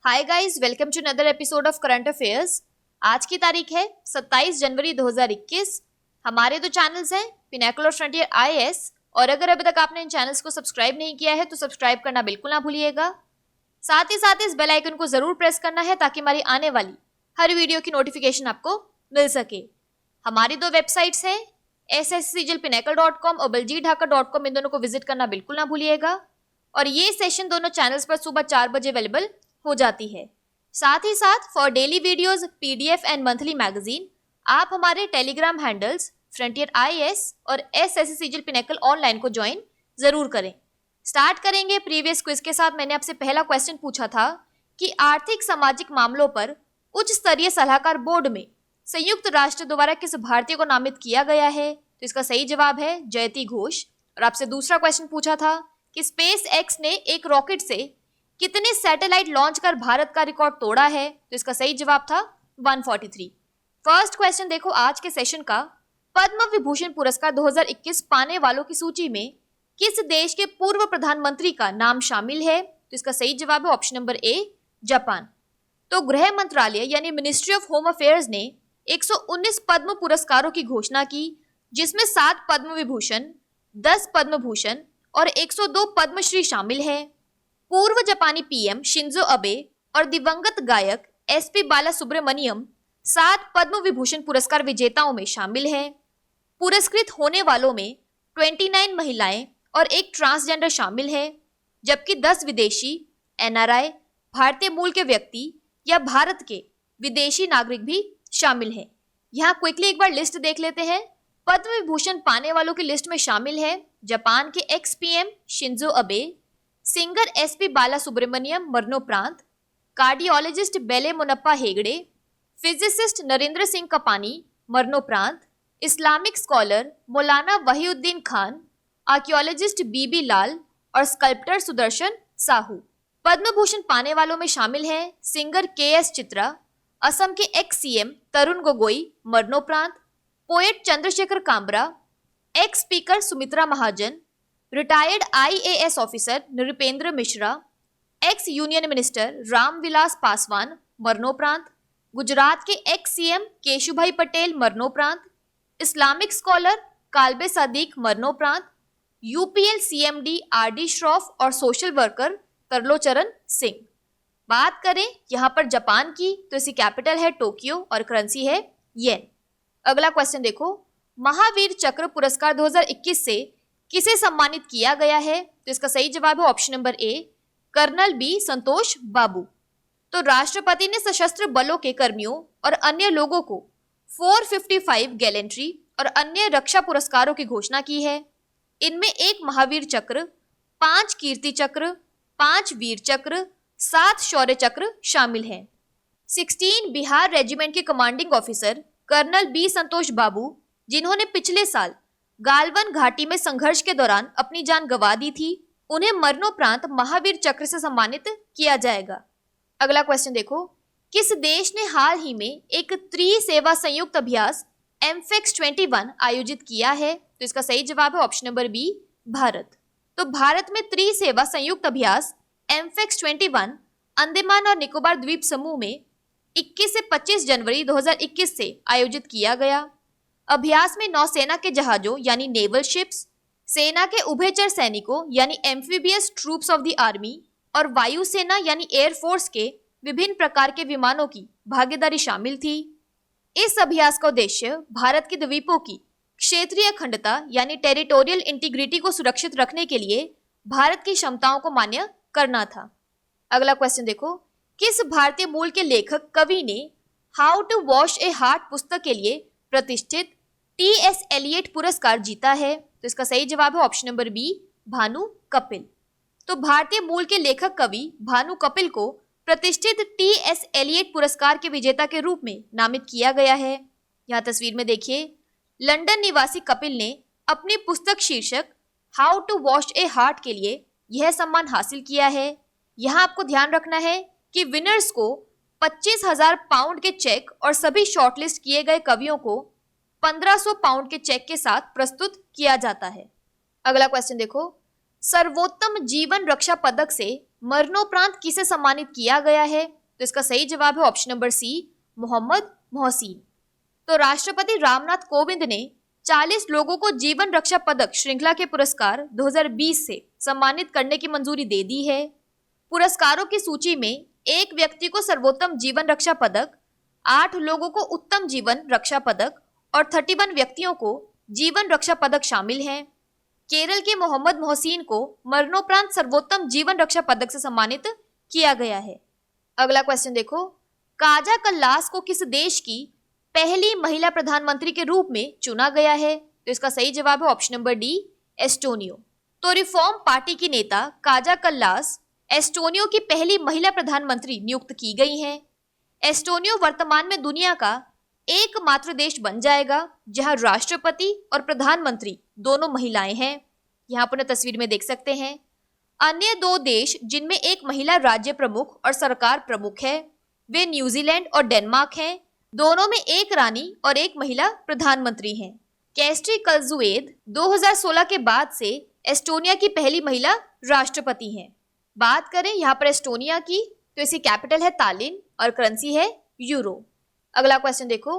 Hi guys, welcome to another episode of current affairs. आज की तारीख है 27 जनवरी 2021। हमारे दो चैनल्स हैं, पिनेकल और फ्रंटियर आईएएस, और अगर अभी तक आपने इन चैनल्स को सब्सक्राइब नहीं किया है तो सब्सक्राइब करना बिल्कुल ना भूलिएगा। साथ ही साथ इस बेल आइकन को जरूर प्रेस करना है ताकि हमारी आने वाली हर वीडियो की नोटिफिकेशन आपको मिल सके। हमारी दो वेबसाइट्स हैं, sscglpinacle.com और baljeetdhaka.com। इन दोनों को विजिट करना बिल्कुल ना भूलिएगा। और ये सेशन दोनों चैनल्स पर सुबह 4 बजे अवेलेबल हो जाती है। साथ ही साथ for daily videos, PDF and monthly magazine आप हमारे टेलीग्राम हैंडल्स फ्रंटियर आईएएस और एसएससी पिनेकल ऑनलाइन को ज्वाइन जरूर करें। स्टार्ट करेंगे प्रीवियस क्विज के साथ। मैंने आपसे पहला क्वेश्चन पूछा था कि आर्थिक सामाजिक मामलों पर उच्च स्तरीय सलाहकार बोर्ड में संयुक्त राष्ट्र द्वारा किस भारतीय को नामित किया गया है? तो इसका सही जवाब है जयति घोष। और आपसे दूसरा क्वेश्चन पूछा था कि स्पेस एक्स ने एक रॉकेट से कितने सैटेलाइट लॉन्च कर भारत का रिकॉर्ड तोड़ा है? तो इसका सही जवाब था 143। फर्स्ट क्वेश्चन देखो आज के सेशन का। पद्म विभूषण पुरस्कार 2021 पाने वालों की सूची में किस देश के पूर्व प्रधानमंत्री का नाम शामिल है? तो इसका सही जवाब है ऑप्शन नंबर ए, जापान। तो गृह मंत्रालय यानी मिनिस्ट्री ऑफ होम अफेयर्स ने 119 पद्म पुरस्कारों की घोषणा की, जिसमें 7 पद्म विभूषण, 10 पद्म भूषण और 102 पद्मश्री शामिल है। पूर्व जापानी पीएम शिंजो अबे और दिवंगत गायक एसपी बालासुब्रमण्यम 7 पद्म विभूषण पुरस्कार विजेताओं में शामिल हैं। पुरस्कृत होने वालों में 29 महिलाएं और एक ट्रांसजेंडर शामिल है, जबकि 10 विदेशी, एनआरआई, भारतीय मूल के व्यक्ति या भारत के विदेशी नागरिक भी शामिल हैं। यहाँ क्विकली एक बार लिस्ट देख लेते हैं। पद्म विभूषण पाने वालों की लिस्ट में शामिल है जापान के ex PM Shinzo Abe, singer SP Balasubrahmanyam मरणोपरांत, कार्डियोलॉजिस्ट बेले मुनप्पा हेगड़े, फिजिसिस्ट नरेंद्र सिंह कपानी मरणोपरांत, इस्लामिक स्कॉलर मौलाना वहीउद्दीन खान, आर्कियोलॉजिस्ट बीबी लाल और स्कल्प्टर सुदर्शन साहू। पद्म भूषण पाने वालों में शामिल हैं सिंगर केएस चित्रा, असम के एक्स सीएम तरुण गोगोई मरणोपरांत, poet Chandrashekhar Kamra, ex speaker Sumitra Mahajan, retired IAS officer Nripendra Mishra, ex union minister Ramvilas Paswan मरणोपरांत, गुजरात के एक्स सीएम केशुभाई पटेल मरणोपरांत, इस्लामिक स्कॉलर काल्बे सादिक मरणोपरांत, यूपीएल सीएमडी आरडी श्रॉफ और सोशल वर्कर तरलोचरण सिंह। बात करें यहाँ पर जापान की तो इसकी कैपिटल है टोक्यो और करेंसी है येन। अगला क्वेश्चन देखो, महावीर चक्र पुरस्कार 2021 से किसे सम्मानित किया गया है? तो इसका सही जवाब है option number A, colonel B Santosh Babu. तो राष्ट्रपति ने सशस्त्र बलों के कर्मियों और अन्य लोगों को 455 गैलेंट्री और अन्य रक्षा पुरस्कारों की घोषणा की है। इनमें 1 महावीर चक्र, 5 कीर्ति चक्र, 5 वीर चक्र, 7 शौर्य चक्र शामिल हैं। 16 बिहार रेजिमेंट के commanding officer colonel B Santosh बाबू, जिन्होंने पिछले साल गालवन घाटी में संघर्ष के दौरान अपनी जान गंवा दी थी, उन्हें मरणोपरांत महावीर चक्र से सम्मानित किया जाएगा। अगला क्वेश्चन देखो, किस देश ने हाल ही में एक त्रिसेवा संयुक्त अभ्यास एमफेक्स 21 आयोजित किया है? तो इसका सही जवाब है ऑप्शन नंबर बी, भारत। तो भारत में त्रिसेवा संयुक्त अभ्यास एमफेक्स 21 अंडमान और निकोबार द्वीप समूह में 21 से 25 जनवरी 2021 से आयोजित किया गया। अभ्यास में नौसेना के जहाजों यानी नेवल शिप्स, सेना के उभयचर सैनिकों यानी amphibious troops of the army और वायुसेना यानी एयरफोर्स के विभिन्न प्रकार के विमानों की भागीदारी शामिल थी। इस अभ्यास का उद्देश्य भारत के द्वीपों की क्षेत्रीय अखंडता यानी टेरिटोरियल इंटीग्रिटी को सुरक्षित रखने के लिए भारत की क्षमताओं को मान्य करना था। अगला क्वेश्चन देखो, किस भारतीय मूल के लेखक कवि ने how to wash a heart पुस्तक के लिए प्रतिष्ठित टीएस एलियट पुरस्कार जीता है? तो इसका सही जवाब है option number B, Bhanu Kapil. तो भारतीय मूल के लेखक कवि भानु कपिल को प्रतिष्ठित टीएस एलियट पुरस्कार के विजेता के रूप में नामित किया गया है। यहाँ तस्वीर में देखिए, लंदन निवासी कपिल ने अपनी पुस्तक शीर्षक how to wash a heart के लिए यह सम्मान हासिल किया है। यहाँ आपको ध्यान रखना है कि विनर्स को 25,000 पाउंड के चेक और सभी शॉर्टलिस्ट किए गए कवियों को 1500 पाउंड के चेक के साथ प्रस्तुत किया जाता है। अगला क्वेश्चन देखो, सर्वोत्तम जीवन रक्षा पदक से मरणोपरांत किसे सम्मानित किया गया है? तो इसका सही जवाब है option number C, Mohammad Mohsin. तो राष्ट्रपति रामनाथ कोविंद ने 40 लोगों को जीवन रक्षा पदक श्रृंखला के पुरस्कार 2020 से सम्मानित करने की मंजूरी दे दी है। पुरस्कारों की सूची में एक व्यक्ति को सर्वोत्तम जीवन रक्षा पदक, 8 लोगों को उत्तम जीवन रक्षा पदक और 31 व्यक्तियों को जीवन रक्षा पदक शामिल हैं। केरल के मोहम्मद मोहसिन को मरणोपरांत सर्वोत्तम जीवन रक्षा पदक से सम्मानित किया गया है। अगला क्वेश्चन देखो, काजा कल्लास को किस देश की पहली महिला प्रधानमंत्री के रूप में चुना गया है? तो इसका सही जवाब है ऑप्शन नंबर डी, एस्टोनियो। तो रिफॉर्म पार्टी की नेता काजा कल्लास एस्टोनियो की पहली महिला प्रधानमंत्री नियुक्त की गई हैं। एस्टोनियो वर्तमान में दुनिया का एकमात्र देश बन जाएगा जहां राष्ट्रपति और प्रधानमंत्री दोनों महिलाएं हैं। यहाँ पर तस्वीर में देख सकते हैं। अन्य 2 देश जिनमें एक महिला राज्य प्रमुख और सरकार प्रमुख है वे न्यूजीलैंड और डेनमार्क हैं। दोनों में एक रानी और एक महिला प्रधानमंत्री हैं। कैस्ट्री कल्जुएद 2016 के बाद से एस्टोनिया की पहली महिला राष्ट्रपति हैं। बात करें यहाँ पर एस्टोनिया की, तो इसकी कैपिटल है तालिन और करेंसी है यूरो। अगला क्वेश्चन देखो,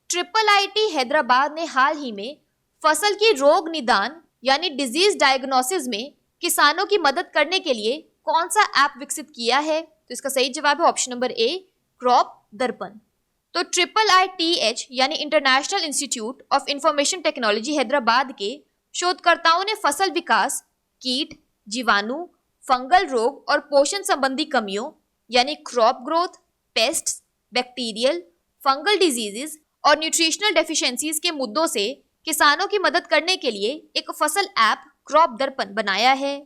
IIIT हैदराबाद ने हाल ही में फसल की रोग निदान यानी डिजीज डायग्नोसिस में किसानों की मदद करने के लिए कौन सा ऐप विकसित किया है? तो इसका सही जवाब है ऑप्शन नंबर ए, क्रॉप दर्पण। तो IIITH यानी international institute of information technology Hyderabad के शोधकर्ताओं ने फसल विकास, कीट, जीवाणु, फंगल रोग और पोषण संबंधी कमियों यानी crop growth, pests, bacterial, fungal diseases और न्यूट्रिशनल डेफिशिएंसीज के मुद्दों से किसानों की मदद करने के लिए एक फसल ऐप क्रॉप दर्पण बनाया है।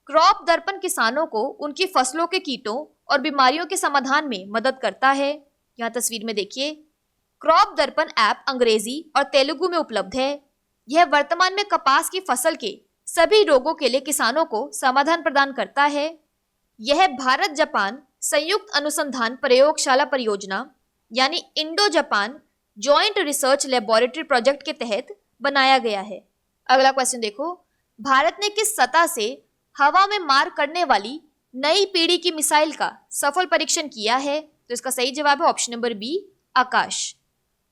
क्रॉप दर्पण किसानों को उनकी फसलों के कीटों और बीमारियों के समाधान में मदद करता है। यहाँ तस्वीर में देखिए, क्रॉप दर्पण ऐप अंग्रेजी और तेलुगु में उपलब्ध है। यह वर्तमान में कपास की फसल के सभी रोगों के लिए किसानों को समाधान प्रदान करता है। यह भारत जापान संयुक्त अनुसंधान प्रयोगशाला परियोजना यानी Indo Japan joint research laboratory project के तहत बनाया गया है। अगला क्वेश्चन देखो, भारत ने किस सतह से हवा में मार करने वाली नई पीढ़ी की मिसाइल का सफल परीक्षण किया है? तो इसका सही जवाब है ऑप्शन नंबर बी, आकाश।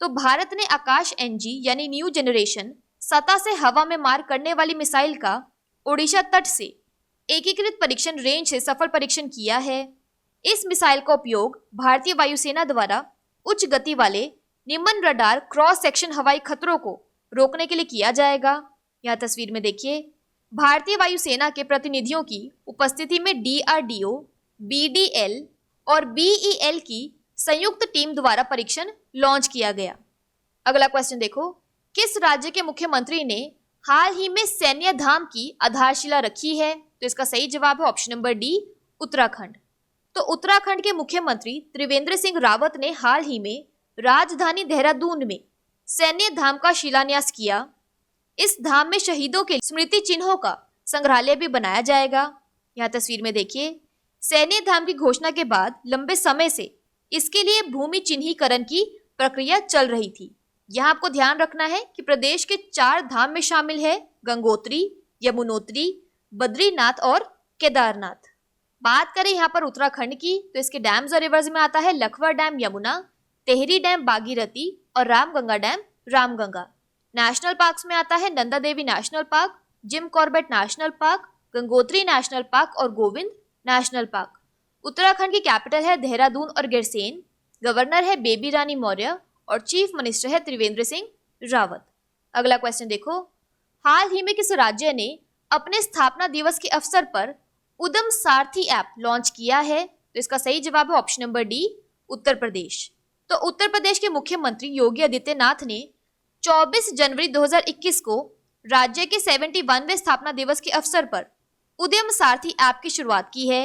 तो भारत ने आकाश NG यानी न्यू जनरेशन सतह से हवा में मार करने वाली मिसाइल का ओडिशा तट से एकीकृत परीक्षण रेंज से सफल परीक्षण किया है। इस मिसाइल का उपयोग भारतीय वायुसेना द्वारा उच्च गति वाले निम्न रडार क्रॉस सेक्शन हवाई खतरों को रोकने के लिए किया जाएगा। यहाँ तस्वीर में देखिए, भारतीय वायुसेना के प्रतिनिधियों की उपस्थिति में DRDO, BDL और BEL की संयुक्त टीम द्वारा परीक्षण लॉन्च किया गया। अगला क्वेश्चन देखो, किस राज्य के मुख्यमंत्री ने हाल ही में सैन्य धाम की आधारशिला रखी है? तो इसका सही जवाब है ऑप्शन नंबर डी, उत्तराखंड। तो उत्तराखंड के मुख्यमंत्री त्रिवेंद्र सिंह रावत ने हाल ही में राजधानी देहरादून में सैन्य धाम का शिलान्यास किया। इस धाम में शहीदों के स्मृति चिन्हों का संग्रहालय भी बनाया जाएगा। यहाँ तस्वीर में देखिए, सैन्य धाम की घोषणा के बाद लंबे समय से इसके लिए भूमि चिन्हीकरण की प्रक्रिया चल रही थी। यहाँ आपको ध्यान रखना है कि प्रदेश के 4 धाम में शामिल है गंगोत्री, यमुनोत्री, बद्रीनाथ और केदारनाथ। बात करें यहाँ पर उत्तराखंड की, तो इसके डैम्स और रिवर्स में आता है लखवा डैम यमुना, टेहरी डैम भागीरथी और Ramganga dam Ramganga. National parks में आता है Nanda Devi national park, Jim Corbett national park, Gangotri national park और गोविंद नेशनल पार्क। उत्तराखंड की कैपिटल है देहरादून और गिरसेन। गवर्नर है बेबी रानी मौर्य और चीफ मिनिस्टर है त्रिवेंद्र सिंह रावत। अगला क्वेश्चन देखो, हाल ही में किस राज्य ने अपने स्थापना दिवस के अवसर पर उद्यम सारथी ऐप लॉन्च किया है? तो इसका सही जवाब है option number D, Uttar Pradesh. तो उत्तर प्रदेश के मुख्यमंत्री योगी आदित्यनाथ ने 24 जनवरी 2021 को राज्य के 71वें स्थापना दिवस के अवसर पर उद्यम सारथी ऐप की शुरुआत की है।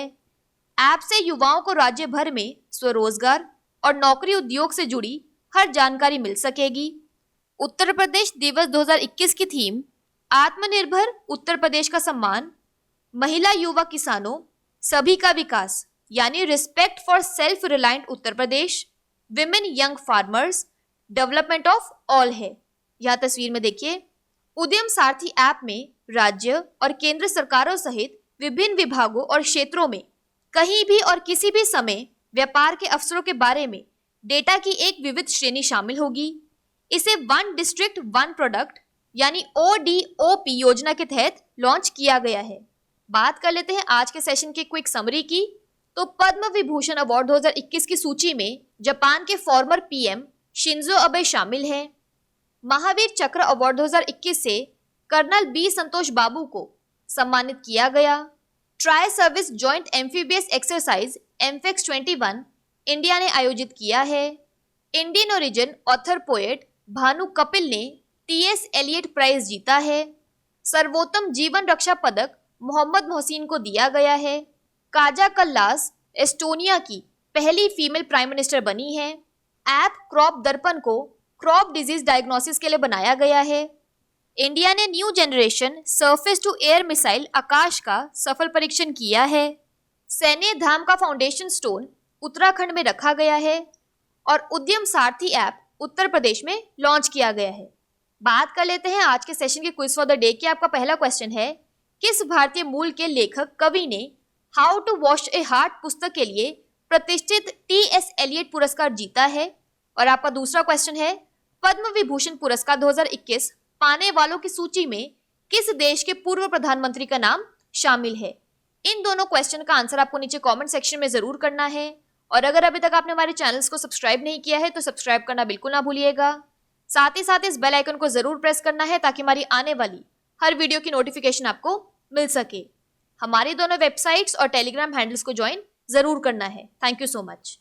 ऐप से युवाओं को राज्य भर में स्वरोजगार और नौकरी उद्योग से जुड़ी हर जानकारी मिल सकेगी। उत्तर प्रदेश दिवस 2021 की थीम आत्मनिर्भर उत्तर प्रदेश का सम्मान, महिला युवा किसानों सभी का विकास यानी respect for self reliant Uttar Pradesh, women young farmers, development of all है। यह तस्वीर में देखिए, उद्यम सारथी ऐप में राज्य और केंद्र सरकारों सहित विभिन्न विभागों और क्षेत्रों में कहीं भी और किसी भी समय व्यापार के अवसरों के बारे में डेटा की एक विविध श्रेणी शामिल होगी। इसे वन डिस्ट्रिक्ट वन प्रोडक्ट यानी ODOP योजना के तहत लॉन्च किया गया है। बात कर लेते हैं आज के सेशन की क्विक समरी की। तो पद्म विभूषण अवार्ड 2021 की सूची में जापान के फॉर्मर PM शिंजो अबे शामिल हैं। महावीर चक्र अवार्ड 2021 से कर्नल B संतोष बाबू को सम्मानित किया गया। Tri service joint amphibious exercise AMPHEX 21 India ने आयोजित किया है। Indian origin author poet Bhanu Kapil ने TS एलियट प्राइज जीता है। सर्वोत्तम जीवन रक्षा पदक मोहम्मद मोहसिन को दिया गया है। काजा कल्लास एस्टोनिया की पहली फीमेल प्राइम मिनिस्टर बनी है। ऐप क्रॉप दर्पण को क्रॉप डिजीज डायग्नोसिस के लिए बनाया गया है। इंडिया ने new generation surface to air missile Akash का सफल परीक्षण किया है। सैन्य धाम का फाउंडेशन स्टोन उत्तराखंड में रखा गया है और उद्यम सारथी ऐप उत्तर प्रदेश में लॉन्च किया गया है। बात कर लेते हैं आज के सेशन के क्विज फॉर द डे की। आपका पहला क्वेश्चन है, किस भारतीय मूल के लेखक कवि ने how to wash a heart पुस्तक के लिए प्रतिष्ठित TS एलियट पुरस्कार जीता है? और आपका दूसरा क्वेश्चन है, पद्म विभूषण पुरस्कार 2021 पाने वालों की सूची में किस देश के पूर्व प्रधानमंत्री का नाम शामिल है? इन दोनों क्वेश्चन का आंसर आपको नीचे कमेंट सेक्शन में जरूर करना है। और अगर अभी तक आपने हमारे चैनल्स को सब्सक्राइब नहीं किया है तो सब्सक्राइब करना बिल्कुल ना भूलिएगा। साथ ही साथ इस बेल आइकन को जरूर प्रेस करना है ताकि हमारी आने वाली हर वीडियो की नोटिफिकेशन आपको मिल सके। हमारी दोनों वेबसाइट्स और टेलीग्राम हैंडल्स को ज्वाइन जरूर करना है। Thank you so much.